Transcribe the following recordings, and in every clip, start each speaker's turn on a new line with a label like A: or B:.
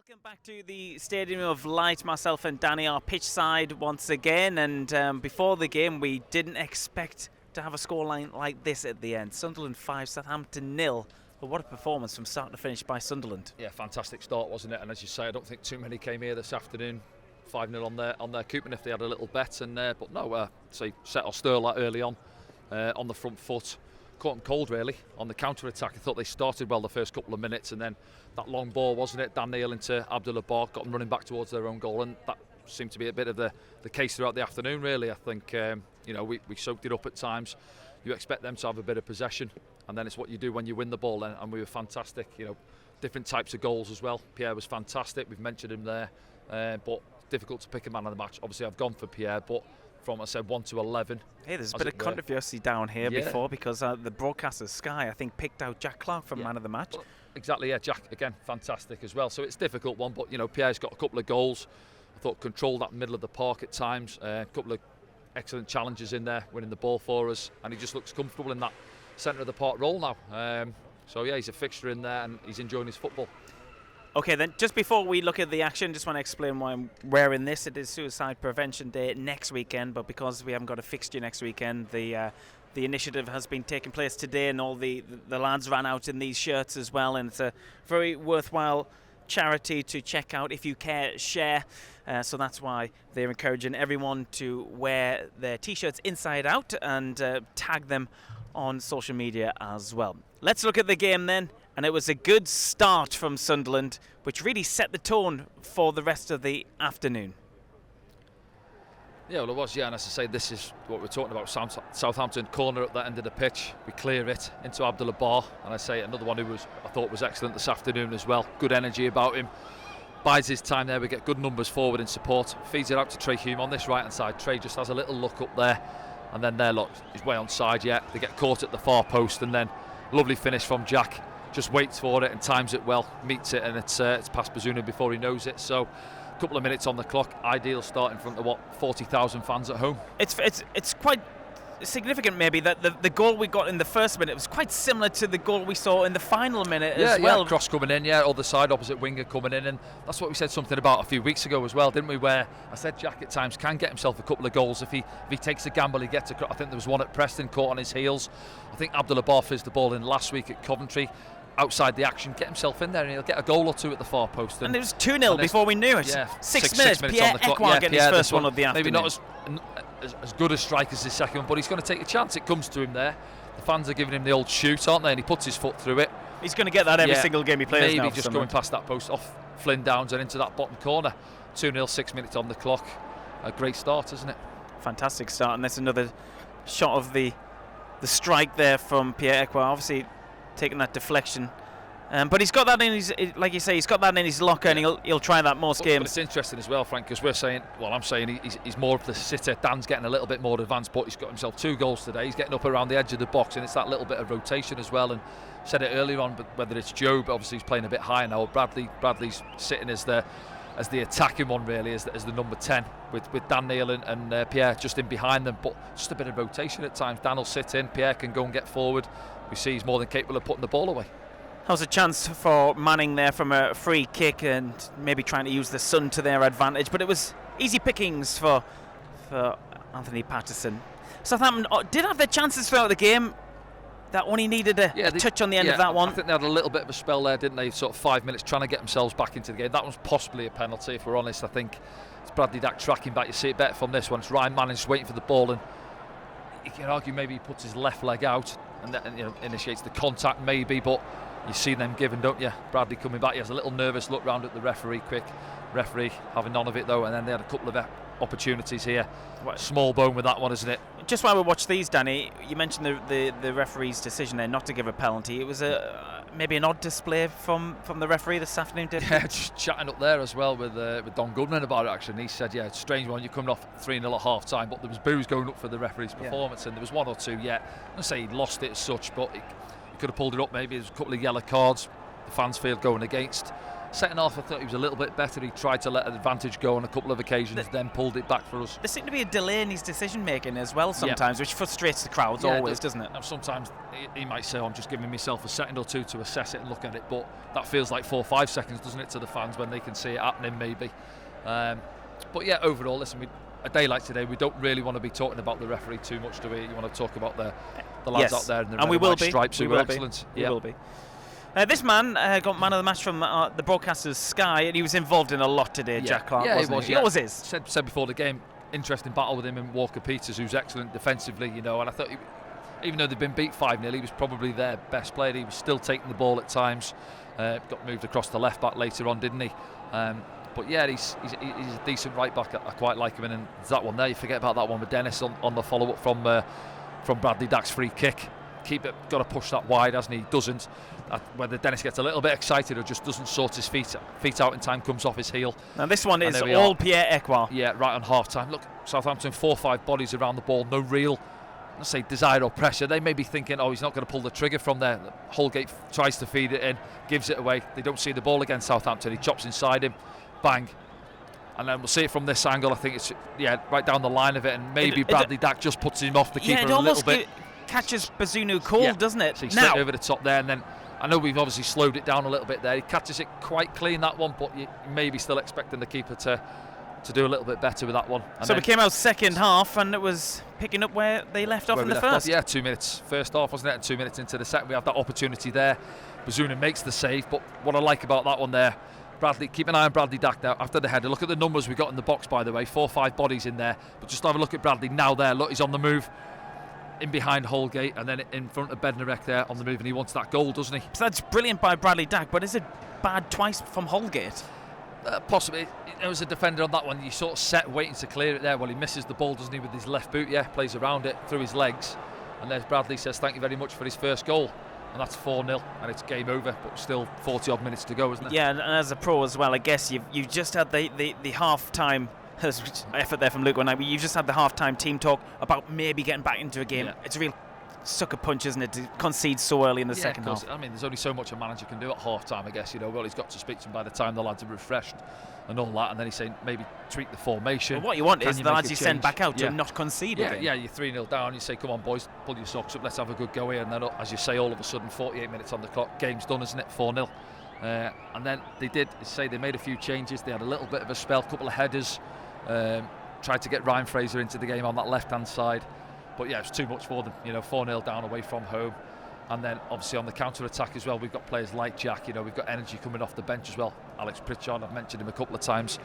A: Welcome back to the Stadium of Light. Myself and Danny are pitch side once again, and before the game we didn't expect to have a scoreline like this at the end. Sunderland 5, Southampton 0. But what a performance from start to finish by Sunderland.
B: Yeah, fantastic start, wasn't it? And as you say, I don't think too many came here this afternoon 5-0 on their coupon if they had a little bet, and but no, set or stir like early on the front foot. Caught them cold really on the counter-attack. I thought they started well the first couple of minutes, and then that long ball, wasn't it, Dan Neil into Abdullah Bar, got them running back towards their own goal, and that seemed to be a bit of the case throughout the afternoon really. I think we soaked it up at times. You expect them to have a bit of possession, and then it's what you do when you win the ball, and we were fantastic. Different types of goals as well. Pierre was fantastic, we've mentioned him there, but difficult to pick a man of the match. Obviously I've gone for Pierre, but from, I said, 1 to 11.
A: Hey, there's a bit of controversy down here before, because the broadcaster Sky, I think, picked out Jack Clark for man of the match.
B: Well, exactly, yeah. Jack, again, fantastic as well. So it's a difficult one, but, Pierre's got a couple of goals. I thought controlled that middle of the park at times. A couple of excellent challenges in there, winning the ball for us. And he just looks comfortable in that centre of the park role now. So, yeah, he's a fixture in there and he's enjoying his football.
A: Okay, then, just before we look at the action, just want to explain why I'm wearing this. It is Suicide Prevention Day next weekend, but because we haven't got a fixture next weekend, the initiative has been taking place today, and all the lads ran out in these shirts as well, and it's a very worthwhile charity to check out. If you care, share. So that's why they're encouraging everyone to wear their T-shirts inside out and tag them on social media as well. Let's look at the game then. And it was a good start from Sunderland, which really set the tone for the rest of the afternoon.
B: Yeah, well, it was, yeah. And as I say, this is what we're talking about. Southampton corner at that end of the pitch. We clear it into Abdullah Bar. And I say another one who I thought was excellent this afternoon as well. Good energy about him. Bides his time there. We get good numbers forward in support. Feeds it out to Trey Hume on this right-hand side. Trey just has a little look up there. And then there, look, he's way on side yet. They get caught at the far post. And then lovely finish from Jack. Just waits for it and times it well, meets it, and it's past Bazunu before he knows it. So a couple of minutes on the clock, ideal start in front of 40,000 fans at home.
A: It's quite significant maybe that the goal we got in the first minute was quite similar to the goal we saw in the final minute as well.
B: Yeah, cross coming in, other side, opposite winger coming in, and that's what we said something about a few weeks ago as well, didn't we, where I said Jack at times can get himself a couple of goals if he takes a gamble. He gets a, I think there was one at Preston caught on his heels. I think Abdullah Bar fizzed the ball in last week at Coventry. Outside the action, get himself in there, and he'll get a goal or two at the far post.
A: And it was 2-0 before we knew it.
B: Yeah,
A: 6 minutes. Pierre Ekwar getting his first one of the afternoon.
B: Maybe not as good a strike as his second one, but he's going to take a chance. It comes to him there. The fans are giving him the old shoot, aren't they? And he puts his foot through it.
A: He's going to get that every single game he plays now.
B: Maybe just going past that post, off Flynn Downs and into that bottom corner. 2-0, 6 minutes on the clock. A great start, isn't it?
A: Fantastic start, and that's another shot of the strike there from Pierre Ekwar. Obviously taking that deflection. But he's got that in his, like you say, he's got that in his locker, and he'll try that most games.
B: But it's interesting as well, Frank, because I'm saying he's more of the sitter. Dan's getting a little bit more advanced, but he's got himself 2 goals today. He's getting up around the edge of the box, and it's that little bit of rotation as well. And said it earlier on, but whether it's Joe, but obviously he's playing a bit higher now, or Bradley's sitting as the attacking one really, as the number 10 with Dan Neil and Pierre just in behind them. But just a bit of rotation at times. Dan will sit in, Pierre can go and get forward. We see he's more than capable of putting the ball away.
A: That was a chance for Manning there from a free kick, and maybe trying to use the sun to their advantage, but it was easy pickings for Anthony Patterson. Southampton did have their chances throughout the game. That only needed a touch on the end of that one.
B: I think they had a little bit of a spell there, didn't they? Sort of 5 minutes trying to get themselves back into the game. That was possibly a penalty, if we're honest. I think it's Bradley Dack tracking back. You see it better from this one. It's Ryan Manning just waiting for the ball, and you can argue maybe he puts his left leg out and initiates the contact maybe, but you see them giving, don't you? Bradley coming back, he has a little nervous look round at the referee, quick. Referee having none of it though, and then they had a couple of opportunities here. Small bone with that one, isn't it?
A: Just while we watch these, Danny, you mentioned the referee's decision there not to give a penalty. It was maybe an odd display from the referee this afternoon, didn't it?
B: Yeah, just chatting up there as well with Don Goodman about it actually. And he said, it's a strange one, you're coming off 3-0 at half time, but there was boos going up for the referee's performance, and there was one or two yet. I'm not saying he lost it as such, but he could have pulled it up maybe. There's a couple of yellow cards the fans feel going against. Second half, I thought he was a little bit better. He tried to let an advantage go on a couple of occasions, then pulled it back for us.
A: There seemed to be a delay in his decision making as well sometimes, which frustrates the crowds always, doesn't it?
B: Sometimes he might say, I'm just giving myself a second or two to assess it and look at it, but that feels like 4 or 5 seconds, doesn't it, to the fans when they can see it happening maybe. But yeah, overall, listen, a day like today, we don't really want to be talking about the referee too much, do we? You want to talk about the lads out there in the red and white stripes who were excellent.
A: We will be. This man got man of the match from the broadcasters Sky, and he was involved in a lot today, Jack Clark, wasn't he? He always is.
B: Said before the game, interesting battle with him and Walker Peters, who's excellent defensively, and I thought even though they've been beat 5-0, he was probably their best player. He was still taking the ball at times. Got moved across the left back later on, didn't he? But yeah, he's a decent right back. I quite like him. And there's that one there. You forget about that one with Dennis on the follow up from Bradley Dack's free kick. Keep it, got to push that wide, hasn't he? Doesn't. Whether Dennis gets a little bit excited or just doesn't sort his feet out in time, comes off his heel.
A: Now this one is all Pierre-Emerick.
B: Yeah, right on half time. Look, Southampton 4 or 5 bodies around the ball, no real, let's say, desire or pressure. They may be thinking, he's not going to pull the trigger from there. Holgate tries to feed it in, gives it away. They don't see the ball against Southampton. He chops inside him, bang. And then we'll see it from this angle. I think it's right down the line of it, and maybe Bradley Dack just puts him off the keeper a little bit.
A: Catches Bazunu cold, doesn't it?
B: So he's straight over the top there, and then I know we've obviously slowed it down a little bit there. He catches it quite clean, that one, but you may be still expecting the keeper to do a little bit better with that one. And
A: so we came out second half, and it was picking up where they left off in the first.
B: 2 minutes first half, wasn't it? And 2 minutes into the second, we have that opportunity there. Bazunu makes the save, but what I like about that one there, Bradley, keep an eye on Bradley Dack now after the header. Look at the numbers we got in the box, by the way, 4 or 5 bodies in there. But just have a look at Bradley now there. Look, he's on the move. In behind Holgate and then in front of Bednarek there on the move, and he wants that goal, doesn't he?
A: So that's brilliant by Bradley Dack, but is it bad twice from Holgate?
B: Possibly. There was a defender on that one. You sort of set waiting to clear it there. Well, he misses the ball, doesn't he, with his left boot? Yeah, plays around it through his legs. And there's Bradley, says thank you very much for his first goal. And that's 4-0, and it's game over, but still 40-odd minutes to go, isn't it?
A: Yeah, and as a pro as well, I guess you've just had the half-time effort there from Luke one night. You've just had the half-time team talk about maybe getting back into a game. Yeah. It's a real sucker punch, isn't it, to concede so early in the second half?
B: I mean, there's only so much a manager can do at half-time, I guess. Well, he's got to speak to him by the time the lads are refreshed and all that, and then he's saying maybe tweak the formation.
A: Well, what you want is the lads you send back out to not concede again.
B: Yeah, you're 3-0 down, you say, come on, boys, pull your socks up, let's have a good go here, and then, as you say, all of a sudden, 48 minutes on the clock, game's done, isn't it, 4-0. And then they made a few changes. They had a little bit of a spell, couple of headers, tried to get Ryan Fraser into the game on that left-hand side. But yeah, it's too much for them, 4-0 down away from home. And then obviously on the counter-attack as well, we've got players like Jack, we've got energy coming off the bench as well. Alex Pritchard, I've mentioned him a couple of times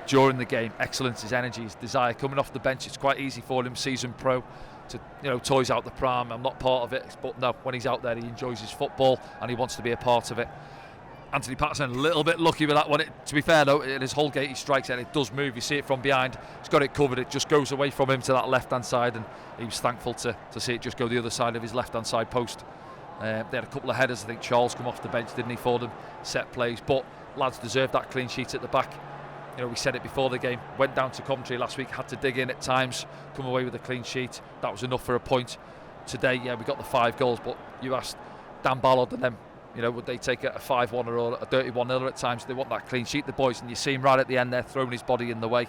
B: during the game. Excellence, his energy, his desire coming off the bench. It's quite easy for him, seasoned pro, to toys out the pram. I'm not part of it, but no, when he's out there, he enjoys his football and he wants to be a part of it. Anthony Patterson a little bit lucky with that one. To be fair though, it is Holgate, he strikes it and it does move. You see it from behind. He's got it covered. It just goes away from him to that left-hand side, and he was thankful to see it just go the other side of his left-hand side post. They had a couple of headers. I think Charles come off the bench, didn't he, for them? Set plays. But lads deserve that clean sheet at the back. We said it before the game. Went down to Coventry last week, had to dig in at times, come away with a clean sheet. That was enough for a point. Today, we got the 5 goals, but you asked Dan Ballard and them, would they take a 5-1 or a dirty 1-0 at times? They want that clean sheet, the boys, and you see him right at the end there throwing his body in the way.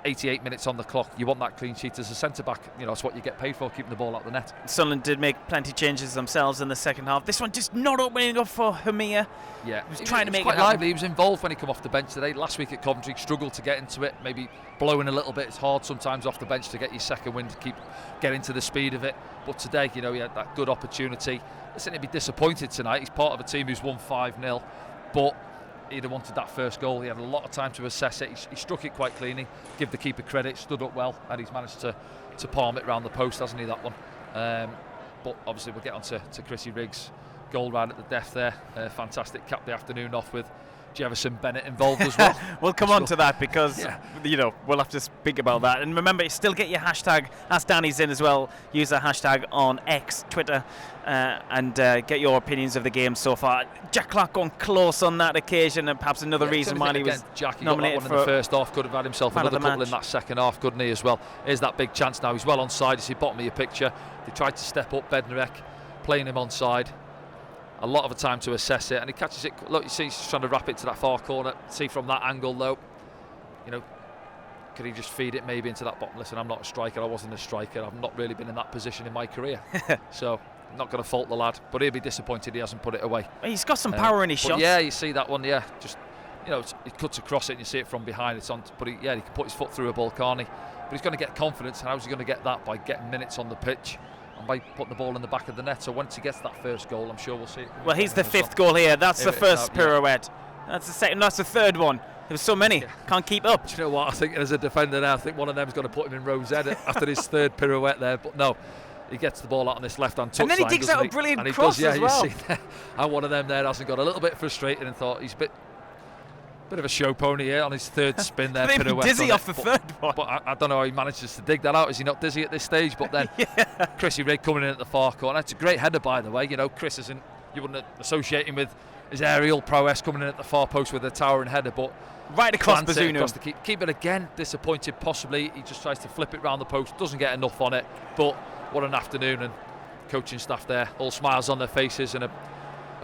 B: 88 minutes on the clock. You want that clean sheet as a centre-back. It's what you get paid for, keeping the ball out the net.
A: Sunderland did make plenty of changes themselves in the second half. This one just not opening up for Hamir.
B: Yeah,
A: he was trying to make
B: quite
A: it happen.
B: lively. He was involved when he come off the bench today. Last week at Coventry, struggled to get into it. Maybe blowing a little bit. It's hard sometimes off the bench to get your second wind, to get into the speed of it. But today, he had that good opportunity. Listen, he'd be disappointed tonight. He's part of a team who's won 5-0, but he'd have wanted that first goal. He had a lot of time to assess it. He struck it quite cleanly. Give the keeper credit, stood up well, and he's managed to palm it round the post, hasn't he, that one? But obviously we'll get on to Chrissy Riggs' goal right at the death there. Fantastic, capped the afternoon off with Jefferson Bennett involved as well.
A: We'll come on to that because we'll have to speak about that. And remember, still get your hashtag Ask Danny's in as well. Use the hashtag on X, Twitter, and get your opinions of the game so far. Jack Clark gone close on that occasion, and perhaps another reason why he was
B: Jack, he
A: nominated
B: got that one in the first half. Could have had himself another couple in that second half, couldn't he, as well? Here's that big chance now. He's well onside. You see bottom of your picture. They tried to step up Bednarek, playing him onside. a lot of the time to assess it, and he catches it. Look, you see he's trying to wrap it to that far corner. See from that angle though, could he just feed it maybe into that bottom? Listen, I'm not a striker. I wasn't a striker. I've not really been in that position in my career. So I'm not going to fault the lad, but he'll be disappointed he hasn't put it away.
A: He's got some power in his shot.
B: Yeah, you see that one. Yeah, just he cuts across it and you see it from behind. It's on, but he can put his foot through a ball, can't he? But he's going to get confidence. And how's he going to get that? By getting minutes on the pitch and by putting the ball in the back of the net. So once he gets that first goal, I'm sure we'll see it.
A: Well, he's the fifth goal here. That's the first pirouette. That's the second. That's the third one. There's so many. Can't keep up.
B: Do you know what? I think as a defender now, I think one of them's going to put him in Rose Ed after his third pirouette there. But no, he gets the ball out on this left-hand touchline.
A: And then he digs out a brilliant cross as well.
B: You see that. And one of them there hasn't got a little bit frustrated and thought he's a bit of a show pony here on his third spin there.
A: Pirouette dizzy off the third one.
B: But I don't know how he manages to dig that out. Is he not dizzy at this stage? But then Chrissy Rigg coming in at the far corner. It's a great header, by the way. Chris isn't, you wouldn't associate him with his aerial prowess coming in at the far post with a towering header, but
A: right across Bazunu.
B: Keep it again. Disappointed possibly. He just tries to flip it round the post. Doesn't get enough on it. But what an afternoon, and coaching staff there, all smiles on their faces, and a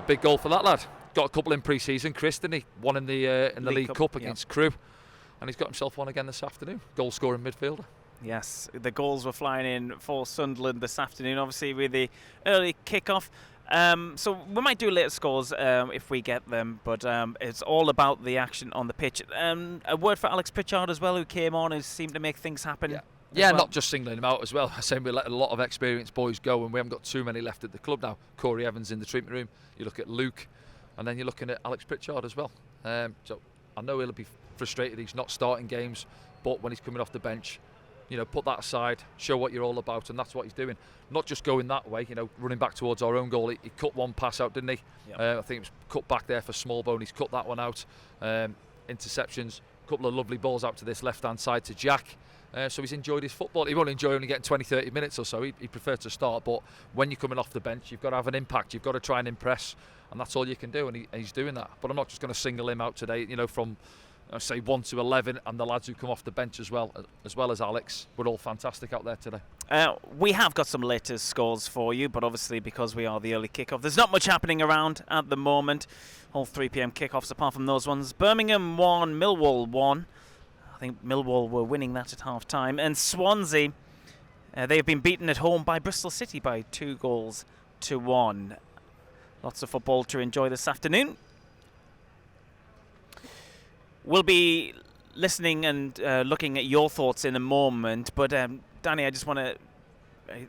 B: big goal for that lad. Got a couple in pre-season, Chris, didn't he? One in the League Cup against Crewe, and he's got himself one again this afternoon. Goal-scoring midfielder.
A: Yes, the goals were flying in for Sunderland this afternoon, obviously with the early kick-off. So we might do later scores if we get them, but it's all about the action on the pitch. A word for Alex Pritchard as well, who came on and seemed to make things happen.
B: Yeah, not just singling him out as well. I say we let a lot of experienced boys go, and we haven't got too many left at the club now. Corey Evans in the treatment room. You look at Luke, and then you're looking at Alex Pritchard as well. So I know he'll be frustrated he's not starting games, but when he's coming off the bench, put that aside, show what you're all about, and that's what he's doing. Not just going that way, running back towards our own goal. He cut one pass out, didn't he? Yep. I think it was cut back there for Smallbone. He's cut that one out. Interceptions, a couple of lovely balls out to this left-hand side to Jack. So he's enjoyed his football. He won't enjoy only getting 20-30 minutes or so. He'd prefer to start, but when you're coming off the bench, you've got to have an impact. You've got to try and impress, and that's all you can do, and he's doing that. But I'm not just going to single him out today, from say 1 to 11, and the lads who come off the bench as well as Alex, were all fantastic out there today.
A: We have got some later scores for you, but obviously because we are the early kickoff, there's not much happening around at the moment. All 3 p.m. kickoffs apart from those ones. Birmingham 1, Millwall 1. I think Millwall were winning that at half-time. And Swansea, they have been beaten at home by Bristol City by 2-1. Lots of football to enjoy this afternoon. We'll be listening and looking at your thoughts in a moment. But, Danny, I just want to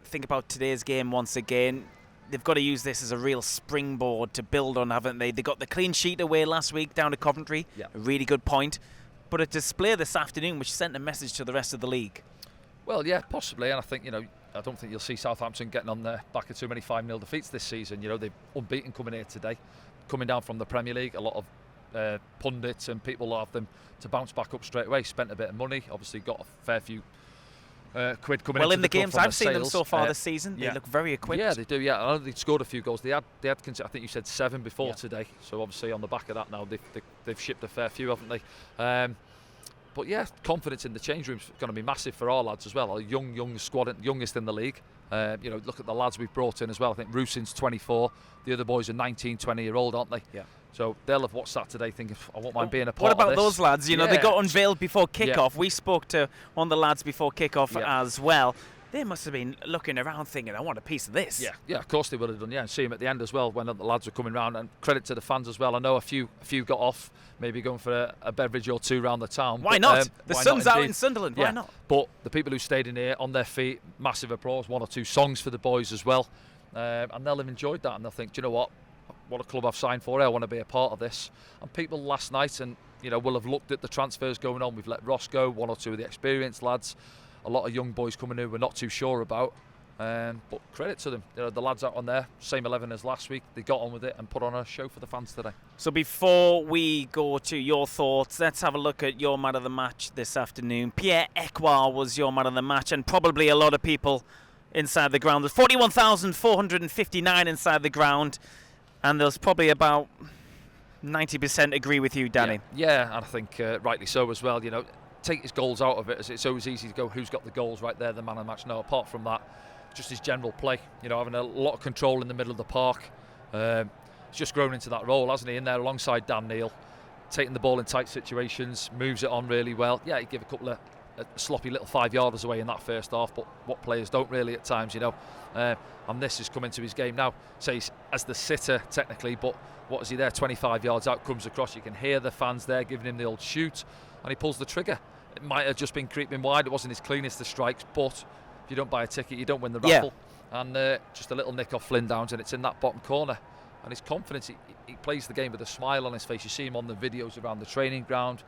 A: think about today's game once again. They've got to use this as a real springboard to build on, haven't they? They got the clean sheet away last week down to Coventry. Yeah. A really good point. But a display this afternoon which sent a message to the rest of the league.
B: Well, yeah, possibly. And I think, I don't think you'll see Southampton getting on the back of too many 5-0 defeats this season. They're unbeaten coming here today, coming down from the Premier League. A lot of pundits and people have them to bounce back up straight away. Spent a bit of money, obviously got a fair few quid coming into
A: in the games I've seen
B: sales.
A: them so far this season, they look very equipped.
B: Yeah, they do. Yeah, I know they scored a few goals. They had I think you said 7 before today. So obviously on the back of that now they've shipped a fair few, haven't they? But yeah, confidence in the change room is going to be massive for our lads as well. A young squad, youngest in the league. Look at the lads we've brought in as well. I think Rusin's 24. The other boys are 19, 20-year-old, aren't they? Yeah. So they'll have watched that today thinking, I won't mind being a part of this.
A: What about those lads? They got unveiled before kick-off. We spoke to one of the lads before kick-off as well. They must have been looking around thinking, I want a piece of this.
B: Yeah, of course they would have done. Yeah, and see them at the end as well when the lads were coming round. And credit to the fans as well. I know a few got off, maybe going for a beverage or two round the town.
A: Why not? The sun's out in Sunderland. Why not?
B: But the people who stayed in here on their feet, massive applause. 1 or 2 songs for the boys as well, and they'll have enjoyed that. And they'll think, do you know what a club I've signed for. I want to be a part of this. And people last night, and will have looked at the transfers going on. We've let Ross go, 1 or 2 of the experienced lads. A lot of young boys coming in we're not too sure about. But credit to them. The lads out on there, same 11 as last week. They got on with it and put on a show for the fans today.
A: So before we go to your thoughts, let's have a look at your man of the match this afternoon. Pierre Ekwa was your man of the match, and probably a lot of people inside the ground. There's 41,459 inside the ground, and there's probably about 90% agree with you, Danny.
B: Yeah, and I think rightly so as well. Take his goals out of it, as it's always easy to go, who's got the goals right there, the man of the match. No, apart from that, just his general play, having a lot of control in the middle of the park. just grown into that role, hasn't he? In there alongside Dan Neil, taking the ball in tight situations, moves it on really well. Yeah, he gave a couple of sloppy little 5-yarders away in that first half, but what players don't really at times, and this has come into his game now. So he's as the sitter technically, but what is he there? 25 yards out, comes across. You can hear the fans there giving him the old shoot, and he pulls the trigger. It might have just been creeping wide. It wasn't his cleanest of strikes, but if you don't buy a ticket, you don't win the raffle. And just a little nick off Flynn Downs, and it's in that bottom corner. And his confidence, he plays the game with a smile on his face. You see him on the videos around the training ground.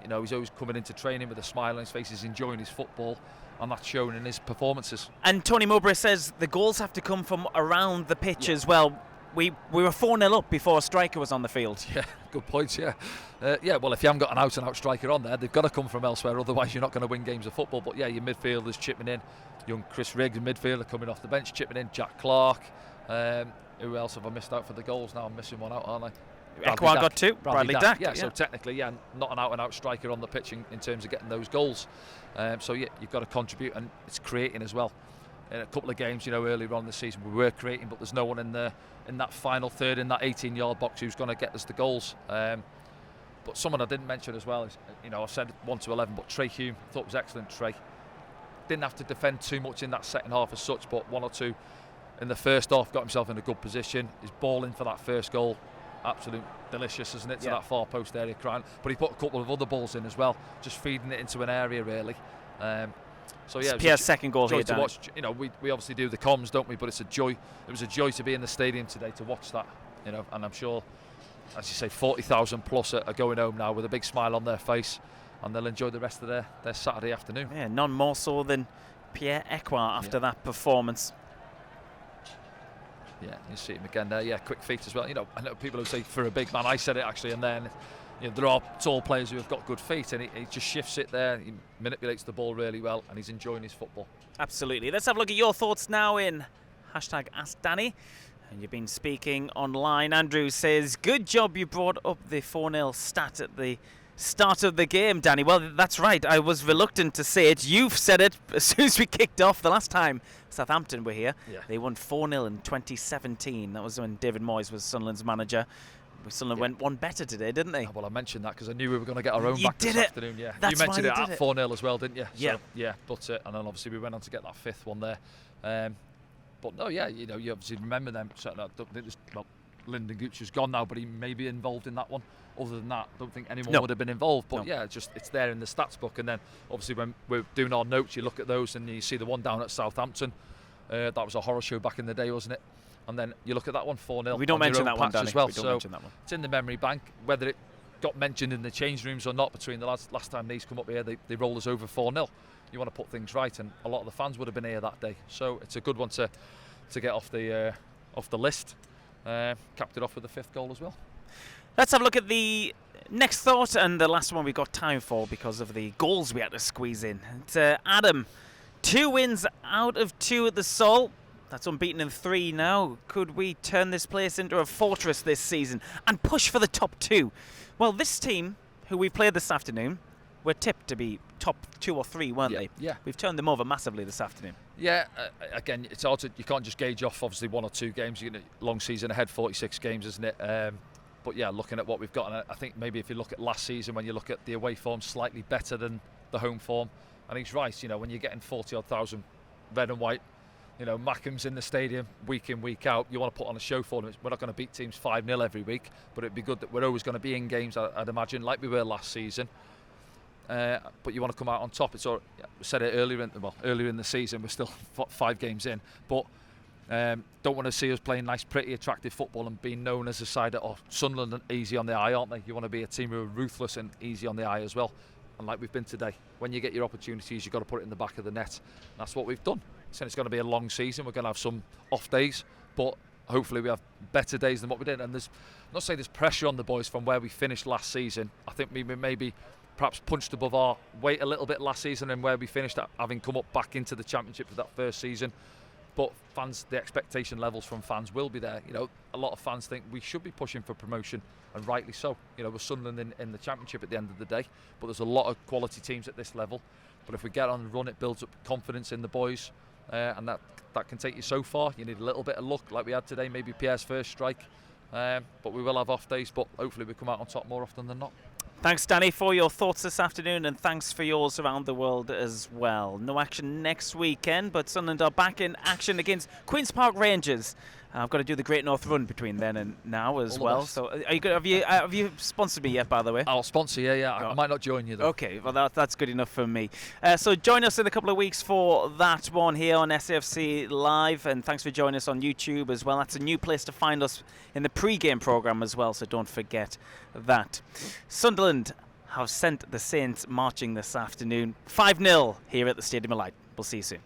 B: He's always coming into training with a smile on his face. He's enjoying his football, and that's shown in his performances.
A: And Tony Mowbray says the goals have to come from around the pitch as well. We were 4-0 up before a striker was on the field.
B: Yeah, good point, yeah. Well, if you haven't got an out-and-out striker on there, they've got to come from elsewhere, otherwise you're not going to win games of football. But yeah, your midfielders chipping in. Young Chris Riggs, midfielder, coming off the bench, chipping in. Jack Clark. Who else have I missed out for the goals? Now I'm missing one out, aren't I?
A: Ekwar got 2. Bradley Dack.
B: Yeah, so technically, not an out-and-out striker on the pitch in terms of getting those goals. So yeah, you've got to contribute, and it's creating as well. In a couple of games, earlier on this season, we were creating, but there's no one in that final third, in that 18-yard box, who's going to get us the goals. But someone I didn't mention as well is, I said 1 to 11, but Trey Hume, I thought was excellent. Trey didn't have to defend too much in that second half as such, but 1 or 2 in the first half, got himself in a good position. He's balling for that first goal. Absolute delicious, isn't it, to that far post area, crying. But he put a couple of other balls in as well, just feeding it into an area really. So yeah,
A: it's Pierre's second goal here,
B: to watch. We obviously do the comms, don't we? But it's a joy. It was a joy to be in the stadium today to watch that. And I'm sure, as you say, 40,000 plus are going home now with a big smile on their face, and they'll enjoy the rest of their Saturday afternoon.
A: Yeah, none more so than Pierre Ekwar after that performance.
B: Yeah, you see him again there. Yeah, quick feet as well. I know people who say for a big man. I said it actually, and then there are tall players who have got good feet, and he just shifts it there. He manipulates the ball really well, and he's enjoying his football. Absolutely.
A: Let's have a look at your thoughts now in #AskDanny. And you've been speaking online. Andrew says, good job you brought up the 4-0 stat at the start of the game, Danny. Well, that's right. I was reluctant to say it. You've said it as soon as we kicked off the last time Southampton were here. Yeah. They won 4-0 in 2017. That was when David Moyes was Sunderland's manager. Sunderland went one better today, didn't they?
B: Well, I mentioned that because I knew we were going to get our own back this afternoon. Yeah,
A: That's
B: you mentioned
A: it
B: at 4-0 as well, didn't you?
A: Yeah.
B: So, yeah, but and then obviously we went on to get that 5th one there. But no, yeah, you obviously remember them. Certainly, I don't think Lyndon Gooch is gone now, but he may be involved in that one. Other than that, I don't think anyone would have been involved. But yeah, it's there in the stats book. And then obviously when we're doing our notes, you look at those and you see the one down at Southampton. That was a horror show back in the day, wasn't it? And then you look at that one, 4-0.
A: We don't mention that one, Danny.
B: As well.
A: We don't mention that one.
B: It's in the memory bank. Whether it got mentioned in the change rooms or not between the last time these come up here, they rolled us over 4-0. You want to put things right, and a lot of the fans would have been here that day. So it's a good one to get off the list. Capped it off with the 5th goal as well.
A: Let's have a look at the next thought, and the last one we got time for because of the goals we had to squeeze in. It's Adam. 2 wins out of 2 at the Sol. That's unbeaten in 3 now. Could we turn this place into a fortress this season and push for the top 2? Well, this team, who we played this afternoon, were tipped to be top 2 or 3, weren't they?
B: Yeah.
A: We've turned them over massively this afternoon.
B: Yeah, again, it's hard to, you can't just gauge off obviously 1 or 2 games. Long season ahead, 46 games, isn't it? But yeah, looking at what we've got, and I think maybe if you look at last season, when you look at the away form, slightly better than the home form. And he's right, when you're getting 40-odd thousand red and white, Mackham's in the stadium week in, week out, you want to put on a show for them. We're not going to beat teams 5-0 every week, but it'd be good that we're always going to be in games, I'd imagine, like we were last season. But you want to come out on top. It's all, we said it earlier in the season. We're still 5 games in, but don't want to see us playing nice, pretty, attractive football and being known as a side that Sunderland are easy on the eye, aren't they? You want to be a team who are ruthless and easy on the eye as well. And like we've been today, when you get your opportunities, you've got to put it in the back of the net. And that's what we've done. So it's going to be a long season. We're going to have some off days, but hopefully we have better days than what we did. And I'm not saying there's pressure on the boys from where we finished last season. I think we maybe perhaps punched above our weight a little bit last season and where we finished, having come up back into the Championship for that first season. But fans, the expectation levels from fans will be there. A lot of fans think we should be pushing for promotion, and rightly so. We're Sunderland in the Championship at the end of the day, but there's a lot of quality teams at this level. But if we get on the run, it builds up confidence in the boys, and that can take you so far. You need a little bit of luck, like we had today, maybe Pierre's first strike. But we will have off days, but hopefully we come out on top more often than not.
A: Thanks, Danny, for your thoughts this afternoon, and thanks for yours around the world as well. No action next weekend, but Sunderland are back in action against Queen's Park Rangers. I've got to do the Great North Run between then and now as well. So, are you good? Have you sponsored me yet, by the way?
B: I'll sponsor you. Yeah, I might not join you though.
A: Okay, well that's good enough for me. So join us in a couple of weeks for that one here on SAFC Live, and thanks for joining us on YouTube as well. That's a new place to find us in the pre-game program as well, so don't forget that. Sunderland have sent the Saints marching this afternoon, 5-0 here at the Stadium of Light. We'll see you soon.